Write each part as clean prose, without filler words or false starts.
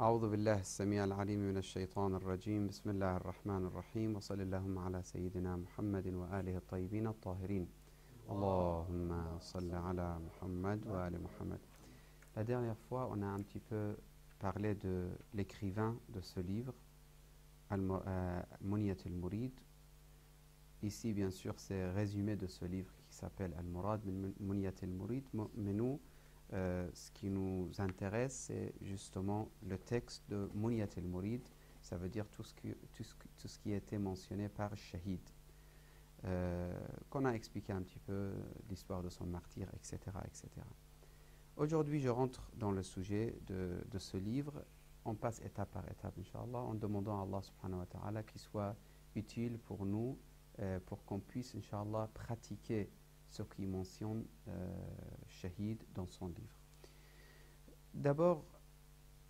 أعوذ بالله السميع العليم من الشيطان الرجيم بسم الله الرحمن الرحيم وصلى اللهم على سيدنا محمد وآله الطيبين الطاهرين اللهم صل على Muhammad wa ali Muhammad. La dernière fois, on a un petit peu parlé de l'écrivain de ce livre, Munyat al-Murid. Ici, bien sûr, c'est résumé de ce livre qui s'appelle Al-Murad min Munyat al-Murid. Mais nous, ce qui nous intéresse, c'est justement le texte de Munyat al-Murid. Ça veut dire tout ce qui a été mentionné par Shahid. Qu'on a expliqué un petit peu l'histoire de son martyr, etc. etc. Aujourd'hui, je rentre dans le sujet de ce livre. On passe étape par étape, Inch'Allah, en demandant à Allah subhanahu wa ta'ala qu'il soit utile pour nous, pour qu'on puisse, Inch'Allah, pratiquer ce qui mentionne Shahid dans son livre. D'abord,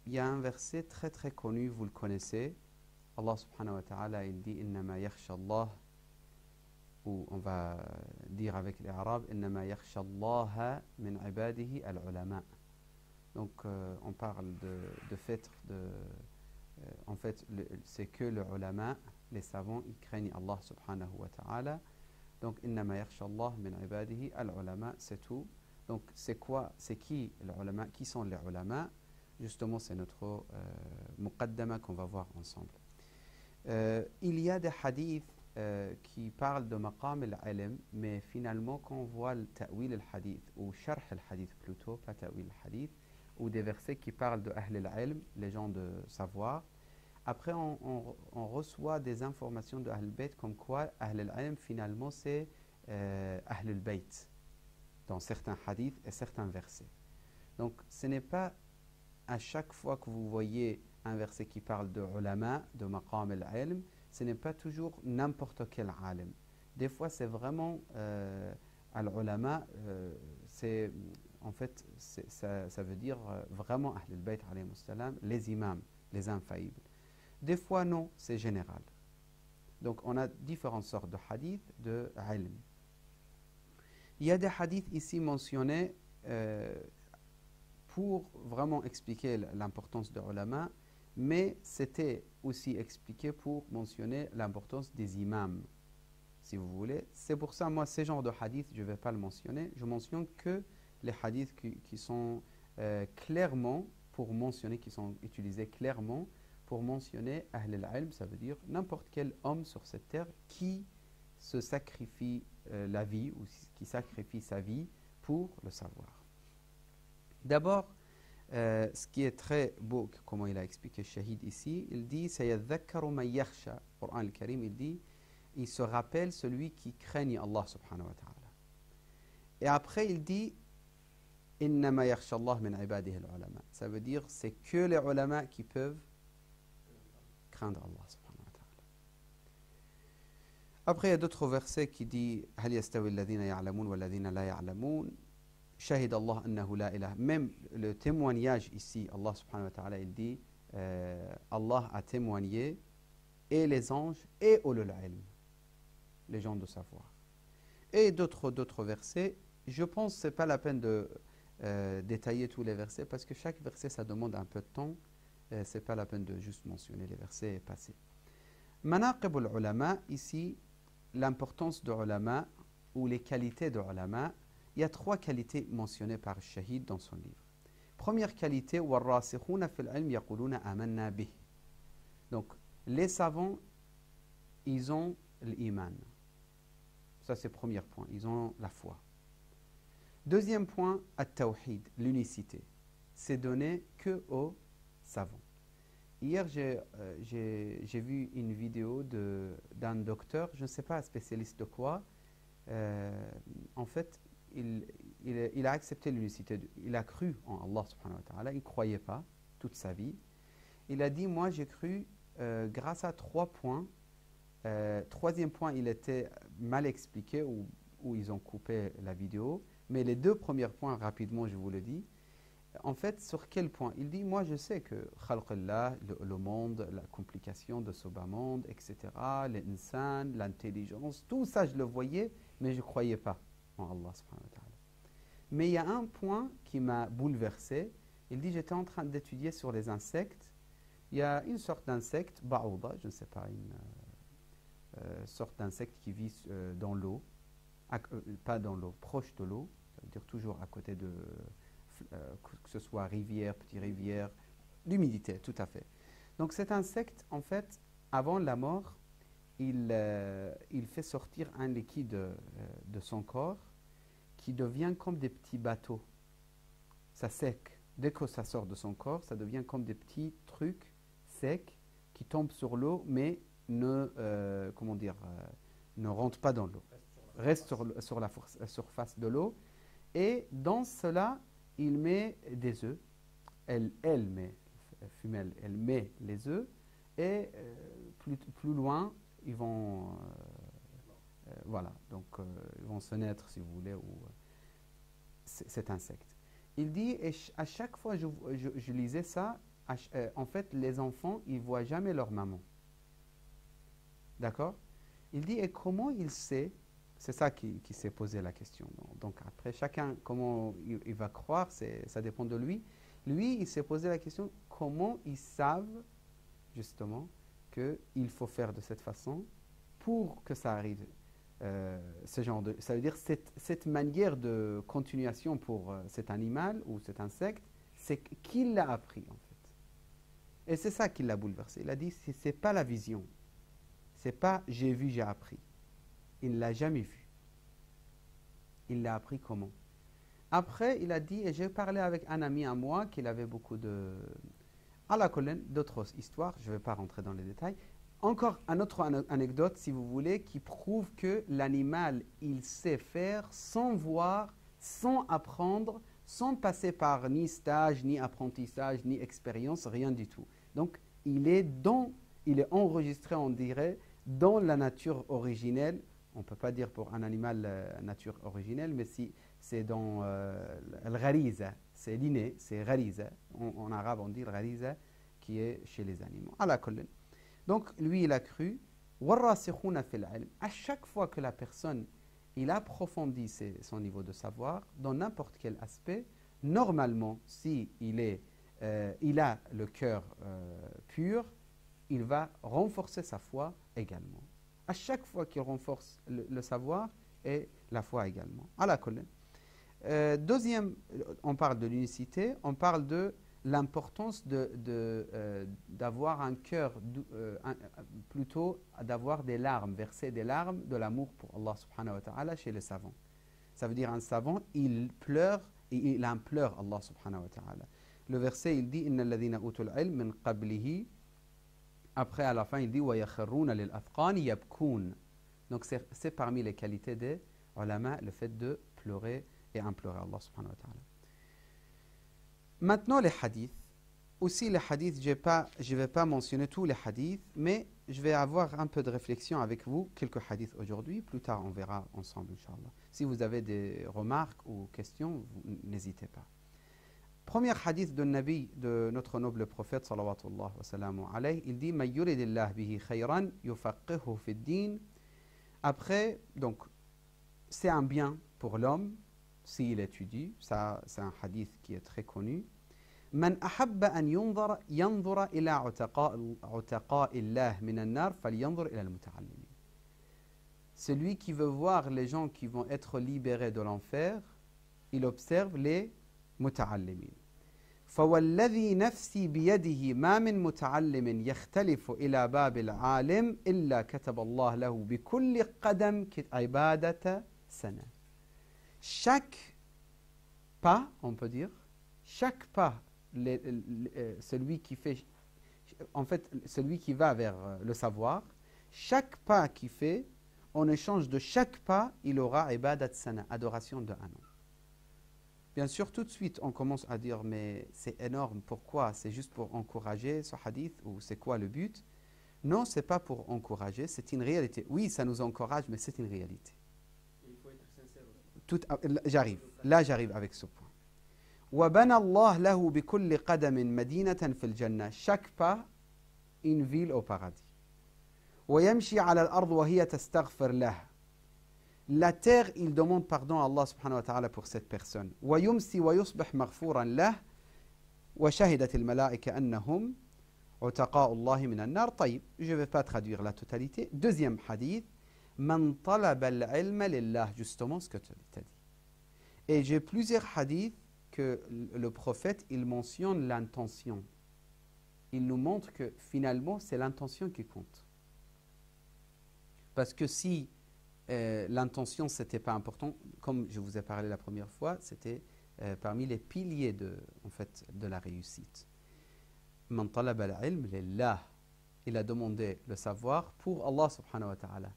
il y a un verset très très connu, vous le connaissez. Allah subhanahu wa ta'ala, il dit « Innama yakhsha Allah » ou on va dire avec les Arabes « Innama yakhsha Allah min ibadihi al-ulama ». Donc on parle de fait en fait c'est que le ulama, les savants, ils craignent Allah subhanahu wa ta'ala. Donc innama yakhsha Allah min ibadihi al-ulama, c'est tout. Donc c'est quoi, c'est qui les ulama, qui sont les ulama? Justement, c'est notre muqaddama qu'on va voir ensemble. Il y a des hadiths qui parlent de maqam al-ilm, mais finalement quand on voit le ta'wil al-hadith ou sharh al-hadith plutôt, pas ta'wil al-hadith, ou des versets qui parlent de ahl al-ilm, les gens de savoir, après on reçoit des informations de ahl al-bayt comme quoi ahl al-ilm finalement c'est ahl al-bayt dans certains hadiths et certains versets. Donc ce n'est pas à chaque fois que vous voyez un verset qui parle de ulama, de maqam al-ilm, ce n'est pas toujours n'importe quel alim. Des fois, c'est vraiment al-ulama, en fait, ça veut dire vraiment Ahl al-Bayt alayhimus salam, les imams, les infaillibles. Des fois, non, c'est général. Donc, on a différentes sortes de hadiths de ilm. Il y a des hadiths ici mentionnés pour vraiment expliquer l'importance de ulama, mais c'était aussi expliqué pour mentionner l'importance des imams, si vous voulez. C'est pour ça, moi, ces genres de hadiths, je ne vais pas le mentionner. Je mentionne que les hadiths qui sont clairement pour mentionner, qui sont utilisés clairement pour mentionner Ahl al-Ilm, ça veut dire n'importe quel homme sur cette terre qui se sacrifie la vie ou qui sacrifie sa vie pour le savoir. D'abord, ce qui est très beau, comment il a expliqué Shahid ici, il dit Sayadhakkaru man yakhsha. Coran al-Karim, il dit il se rappelle celui qui craigne Allah subhanahu wa ta'ala. Et après, il dit Innama yakhsha Allah min ibadihi al-ulama. Ça veut dire c'est que les ulama qui peuvent craindre Allah subhanahu wa ta'ala. Après, il y a d'autres versets qui disent Hal yastawi alladhina ya'lamun wa alladhina la ya'lamun. Shahid Allah annahu la ilaha. Même le témoignage ici, Allah subhanahu wa ta'ala, il dit Allah a témoigné, et les anges et ulul ilm, les gens de savoir. Et d'autres versets. Je pense que ce n'est pas la peine de détailler tous les versets parce que chaque verset ça demande un peu de temps. Ce n'est pas la peine de juste mentionner les versets passés. Manaqib al-ulama, ici, l'importance de ulama ou les qualités de ulama. Il y a 3 qualités mentionnées par Shahid dans son livre. Première qualité, وَالرَّاسِخُونَ فِي الْعِلْمِ يَقُولُونَ آمَنَّا بِهِ. Donc, les savants, ils ont l'iman. Ça, c'est le premier point. Ils ont la foi. Deuxième point, at-tawhid, l'unicité. C'est donné que aux savants. Hier, j'ai vu une vidéo d'un docteur, je ne sais pas, spécialiste de quoi. En fait, il a accepté l'unicité, il a cru en Allah subhanahu wa ta'ala, il ne croyait pas toute sa vie. Il a dit, moi j'ai cru grâce à 3 points. Troisième point, il était mal expliqué ou ils ont coupé la vidéo. Mais les 2 premiers points, rapidement je vous le dis. En fait, sur quel point? Il dit, moi je sais que khalqallah, le monde, la complication de ce bas monde, etc., l'insan, l'intelligence, tout ça je le voyais, mais je ne croyais pas en Allah subhanahu wa ta'ala. Mais il y a un point qui m'a bouleversé. Il dit, j'étais en train d'étudier sur les insectes Il y a une sorte d'insecte, ba'ouda, je ne sais pas, une sorte d'insecte qui vit dans l'eau, pas dans l'eau, proche de l'eau, ça veut dire toujours à côté de, que ce soit rivière, petite rivière, l'humidité, tout à fait. Donc cet insecte, en fait, avant la mort, il fait sortir un liquide de son corps qui devient comme des petits bateaux. Ça sec. Dès que ça sort de son corps, ça devient comme des petits trucs secs qui tombent sur l'eau, mais ne, comment dire, ne rentrent pas dans l'eau. Reste sur la surface de l'eau. Et dans cela, il met des œufs. Elle met, femelle, elle met les œufs. Et plus loin, ils vont, voilà, donc ils vont se naître, si vous voulez, ou cet insecte. Il dit, et à chaque fois je lisais ça, en fait, les enfants, ils ne voient jamais leur maman. D'accord? Il dit, et comment il sait, c'est ça qui s'est posé la question. Donc après, chacun, comment il va croire, ça dépend de lui. Lui, il s'est posé la question, comment ils savent, justement, qu'il faut faire de cette façon pour que ça arrive. Ce genre de, ça veut dire cette manière de continuation pour cet animal ou cet insecte, c'est qu'il l'a appris en fait. Et c'est ça qui l'a bouleversé. Il a dit, c'est pas la vision. C'est pas j'ai vu, j'ai appris. Il ne l'a jamais vu. Il l'a appris comment? Après, il a dit, et j'ai parlé avec un ami à moi qu'il avait beaucoup de... à la colonne, d'autres histoires, je ne vais pas rentrer dans les détails. Encore une autre anecdote, si vous voulez, qui prouve que l'animal, il sait faire sans voir, sans apprendre, sans passer par ni stage, ni apprentissage, ni expérience, rien du tout. Donc, il est enregistré, on dirait, dans la nature originelle. On ne peut pas dire pour un animal nature originelle, mais si c'est dans al-ghariza, c'est l'inné, c'est ghariza. En arabe, on dit ghariza, qui est chez les animaux. À la colonne. Donc, lui, il a cru. À chaque fois que la personne, il approfondit son niveau de savoir, dans n'importe quel aspect, normalement, si il a le cœur pur, il va renforcer sa foi également. À chaque fois qu'il renforce le savoir et la foi également. À la colonne. Deuxième, on parle de l'unicité, on parle de l'importance d'avoir un cœur, plutôt d'avoir des larmes, verser des larmes de l'amour pour Allah subhanahu wa ta'ala chez les savants. Ça veut dire un savant, il pleure et il implore Allah subhanahu wa ta'ala. Le verset, il dit, Inna alladhina utul ilm min qablihi. Après, à la fin, il dit, wa yakharruna lil athqani yabkoun. Donc, c'est parmi les qualités des ulama, le fait de pleurer et implorer Allah subhanahu wa ta'ala. Maintenant, les hadiths. Aussi, les hadiths, je ne vais pas mentionner tous les hadiths, mais je vais avoir un peu de réflexion avec vous, quelques hadiths aujourd'hui. Plus tard, on verra ensemble, Inch'Allah. Si vous avez des remarques ou questions, n'hésitez pas. Premier hadith de Nabi, de notre noble prophète, salawatullah wa salamu alayhi, il dit « Ma yuridillah bihi khayran yufaqihu fi din » Après, donc, c'est un bien pour l'homme, s'il étudie, ça c'est un hadith qui est très connu. من أحب أن ينظر إلى عتقاء الله من النار فلينظر إلى المتعلمين. Celui qui veut voir les gens qui vont être libérés de l'enfer, il observe les muta'allimin. فوالذي نفسي بيده ما من متعلم يختلف إلى باب العالم إلا كتب الله له بكل قدم عبادة سنة. Chaque pas, on peut dire, chaque pas, celui qui fait, en fait, celui qui va vers le savoir, chaque pas qu'il fait, en échange de chaque pas, il aura ibadat sana, adoration de un an. Bien sûr, tout de suite, on commence à dire, mais c'est énorme, pourquoi? C'est juste pour encourager ce hadith, ou c'est quoi le but? Non, c'est pas pour encourager, c'est une réalité. Oui, ça nous encourage, mais c'est une réalité. Il faut être sincère aussi. Là, j'arrive avec ce point. وَبَنَى اللَّهُ لَهُ بِكُلِّ قَدَمٍ مَدِينَةً فِي الْجَنَّةِ. Chaque pas, une ville au paradis. وَيَمْشِي عَلَى الْأَرْضِ وَهِيَ تَسْتَغْفِرْ لَهُ. La terre, il demande pardon à Allah subhanahu wa ta'ala pour cette personne. وَيُمْسِي وَيُصْبِحْ مَغْفُورًا لَهُ وَشَهِدَتِ الْمَلَائِكَةُ أَنَّهُمْ عتقاء الله من النار. طيب, je ne vais pas traduire la totalité. Deuxième hadith, Man talaba al-ilma lillah, justement ce que tu as dit. Et j'ai plusieurs hadiths que le prophète, il mentionne l'intention. Il nous montre que finalement, c'est l'intention qui compte. Parce que si l'intention, c'était pas important, comme je vous ai parlé la première fois, c'était parmi les piliers en fait, de la réussite. Man talaba al-ilm lillah. Il a demandé le savoir pour Allah subhanahu wa ta'ala.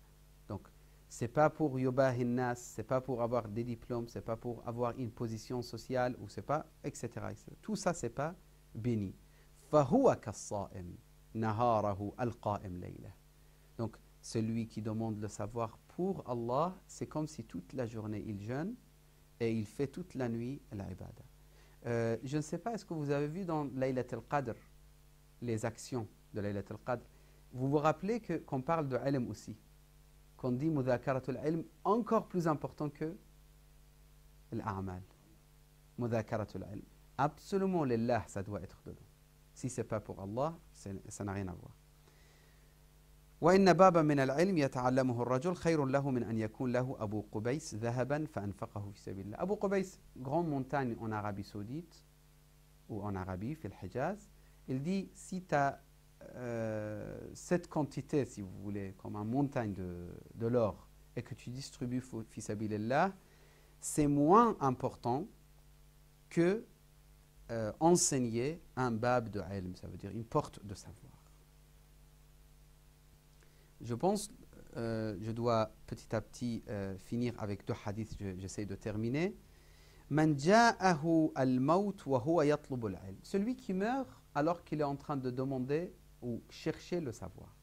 Donc, c'est pas pour yubahi nas, c'est pas pour avoir des diplômes, c'est pas pour avoir une position sociale, ou c'est pas, etc., etc. Tout ça, c'est pas béni. Fahuwa kas-sa'im naharahu al-qa'im laylah. Donc, celui qui demande le savoir pour Allah, c'est comme si toute la journée il jeûne et il fait toute la nuit l'ibada. Je ne sais pas, est-ce que vous avez vu dans Laylat al-Qadr les actions de Laylat al-Qadr? Vous vous rappelez qu'on parle de ilm aussi, qu'on dit mudhakaratul ilm encore plus important que l'a'mal. Mudhakaratul ilm. Absolument, lillah, ça doit être dedans. Si ce n'est pas pour Allah, ça n'a rien à voir. وإن بابا من العلم يتعلمه الرجل خير له من أن يكون له أبو قبيس ذهبا فأنفقه في سبيل الله. Abu Qubays, grande montagne en Arabie Saoudite ou en Arabie, في الحجاز, il dit si tu as cette quantité, si vous voulez, comme une montagne de l'or, et que tu distribues fi sabilillah, c'est moins important que enseigner un bab de ilm, ça veut dire une porte de savoir. Je pense, je dois petit à petit finir avec deux hadiths, j'essaie de terminer. Man ja'ahu al-maut wa huwa yatlubu al-ilm. Celui qui meurt alors qu'il est en train de demander ou chercher le savoir.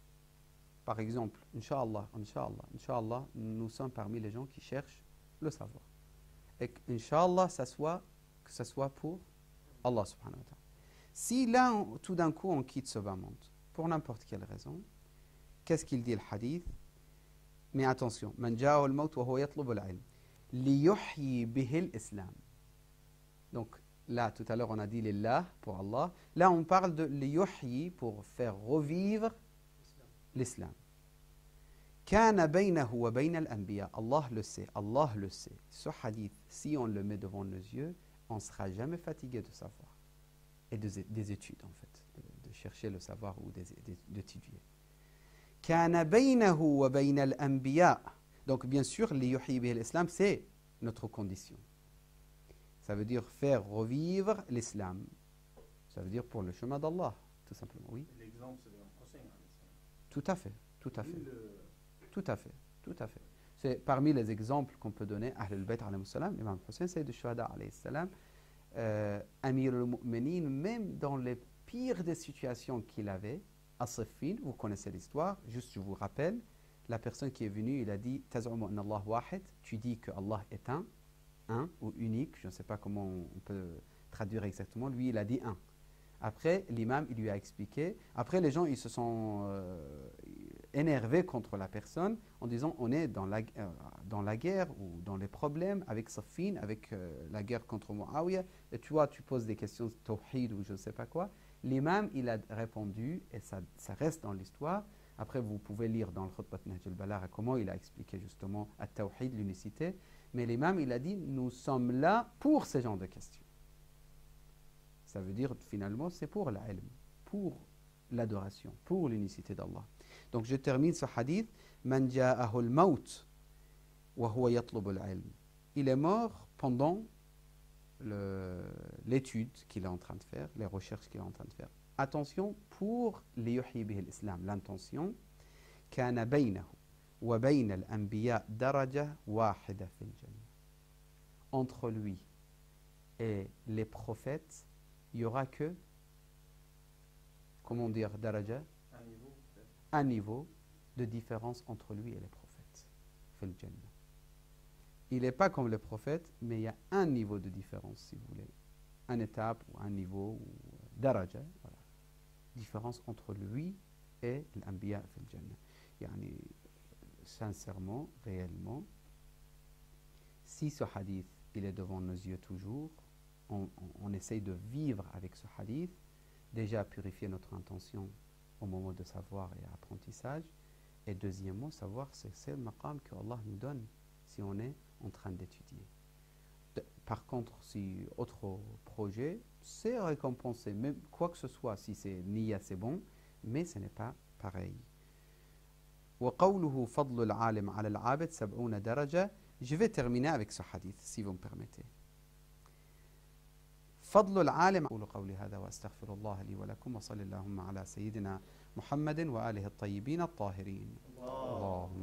Par exemple, Inch'Allah, Inch'Allah, Inch'Allah, nous sommes parmi les gens qui cherchent le savoir. Et Inch'Allah, que ce soit pour Allah subhanahu wa ta'ala. Si là, tout d'un coup, on quitte ce bas monde, pour n'importe quelle raison, qu'est-ce qu'il dit le hadith? Mais attention, Man ja'ahu al-maut wa huwa yatlubu al-ilm liyuhyi bihi al-islam. Donc, là, tout à l'heure, on a dit lillah pour Allah. Là, on parle de liyuhyi pour faire revivre l'islam. Kana baynahu wa bayna al-anbiya. Allah le sait, Allah le sait. Ce hadith, si on le met devant nos yeux, on ne sera jamais fatigué de savoir. Et des études, en fait. De chercher le savoir ou d'étudier. Kana baynahu wa bayna al-anbiya. Donc, bien sûr, liyuhyi bihi al-islam, c'est notre condition. Ça veut dire faire revivre l'islam. Ça veut dire pour le chemin d'Allah, tout simplement. Oui. L'exemple, c'est l'imam Hussein. Tout à fait, tout à fait. Tout à fait, tout à fait. C'est parmi les exemples qu'on peut donner à Ahlul Bayt alayhi salam, l'imam Hussein, Sayyid al-Shuhada alayhi salam, Amir al-Mu'minin, même dans les pires des situations qu'il avait, à Siffin, vous connaissez l'histoire, juste je vous rappelle, la personne qui est venue, il a dit Taz'umu anna Allah wahid, tu dis que Allah est un ou unique, je ne sais pas comment on peut traduire exactement, lui il a dit un. Après, l'imam il lui a expliqué, après les gens ils se sont énervés contre la personne en disant on est dans la guerre ou dans les problèmes avec Siffin, avec la guerre contre Muawiyah, et tu vois, tu poses des questions de tawhid ou je ne sais pas quoi. L'imam il a répondu, et ça reste dans l'histoire. Après, vous pouvez lire dans le Khutbat Nahj al-Balagha comment il a expliqué justement at-tawhid, l'unicité. Mais l'imam, il a dit, nous sommes là pour ce genre de questions. Ça veut dire, finalement, c'est pour l'ilm, pour l'adoration, pour l'unicité d'Allah. Donc, je termine ce hadith. Man ja'ahu al-maut wa huwa yatlubu al-ilm. Il est mort pendant l'étude qu'il est en train de faire, les recherches qu'il est en train de faire. Attention, pour liyuhyi bihi l'islam, l'intention, kana baynahu wa bayna al-anbiya daraja wahida fil jannah. Entre lui et les prophètes, il n'y aura que, comment dire, daraja, un niveau de différence entre lui et les prophètes. Fil jannah. Il n'est pas comme les prophètes, mais il y a un niveau de différence, si vous voulez. Une étape ou un niveau, ou daraja, voilà. Différence entre lui et l'anbiya fil jannah. Yani, sincèrement, réellement, si ce hadith, il est devant nos yeux toujours, on essaye de vivre avec ce hadith, déjà purifier notre intention au moment de savoir et apprentissage. Et deuxièmement, savoir c'est le maqam que Allah nous donne si on est en train d'étudier. Par contre, si autre projet, c'est récompensé, même quoi que ce soit, si c'est niya, c'est bon, mais ce n'est pas pareil. وقوله فضل العالم على العابد 70 درجة. Je vais terminer avec ce hadith, si vous me permettez. فضل العالم. أقول قولي هذا وأستغفر الله لي ولكم وصلى اللهم على سيدنا محمد وآله الطيبين الطاهرين. اللهم